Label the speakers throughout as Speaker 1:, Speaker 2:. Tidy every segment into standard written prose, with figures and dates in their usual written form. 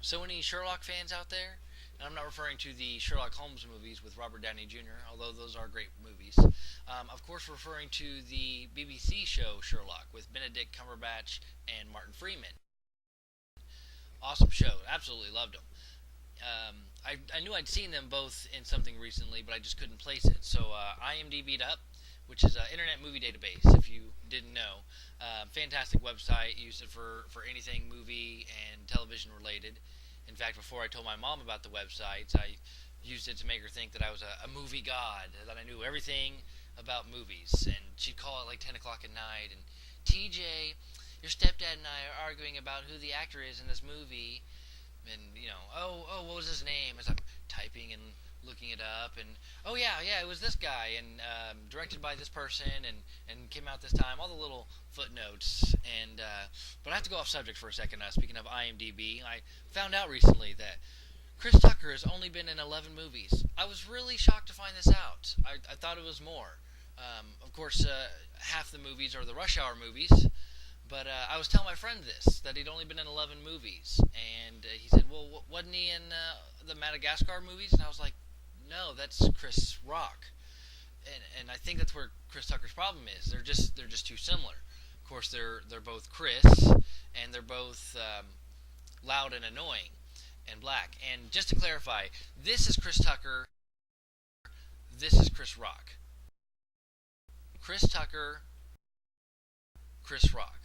Speaker 1: So, any Sherlock fans out there? And I'm not referring to the Sherlock Holmes movies with Robert Downey Jr., although those are great movies. Of course, referring to the BBC show Sherlock with Benedict Cumberbatch and Martin Freeman. Awesome show. Absolutely loved them. I knew I'd seen them both in something recently, but I just couldn't place it. So IMDb'd up, which is an internet movie database, if you didn't know. Fantastic website. Use it for anything movie and television related. In fact, before I told my mom about the websites, I used it to make her think that I was a movie god, that I knew everything about movies. And she'd call at like 10 o'clock at night, and TJ, your stepdad and I are arguing about who the actor is in this movie. And, what was his name? As I'm typing and looking it up. And, oh, yeah, it was this guy, and directed by this person, and came out this time. All the little footnotes. But I have to go off subject for a second. Speaking of IMDb, I found out recently that Chris Tucker has only been in 11 movies. I was really shocked to find this out. I thought it was more. Of course, half the movies are the Rush Hour movies. But I was telling my friend this, that he'd only been in 11 movies. And he said, well, wasn't he in the Madagascar movies? And I was like, no, that's Chris Rock. And I think that's where Chris Tucker's problem is. They're just too similar. Of course, they're both Chris, and they're both loud and annoying and black. And just to clarify, this is Chris Tucker, this is Chris Rock. Chris Tucker, Chris Rock.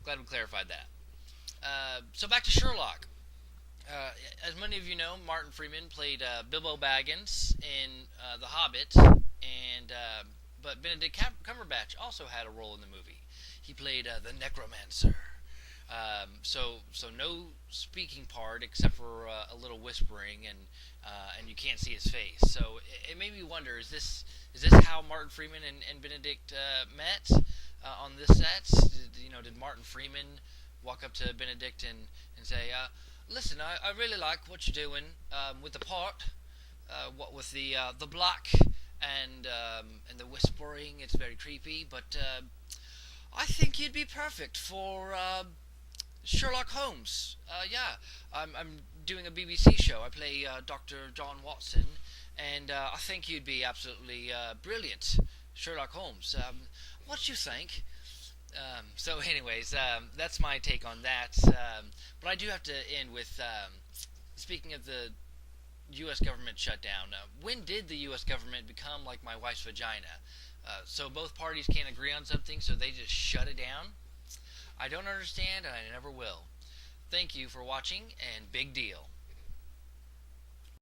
Speaker 1: Glad we clarified that. So back to Sherlock. As many of you know, Martin Freeman played Bilbo Baggins in The Hobbit, but Benedict Cumberbatch also had a role in the movie. He played the Necromancer. So no speaking part except for a little whispering, and you can't see his face. So it made me wonder: is this how Martin Freeman and Benedict met on this set? Did Martin Freeman walk up to Benedict and say, "Listen, I really like what you're doing with the part, what with the block and the whispering. It's very creepy, but I think you'd be perfect for." Sherlock Holmes. I'm doing a BBC show. I play Dr. John Watson, and I think you'd be absolutely brilliant, Sherlock Holmes. What do you think? Anyways, that's my take on that. But I do have to end with speaking of the U.S. government shutdown. When did the U.S. government become like my wife's vagina? So both parties can't agree on something, so they just shut it down? I don't understand, and I never will. Thank you for watching, and big deal.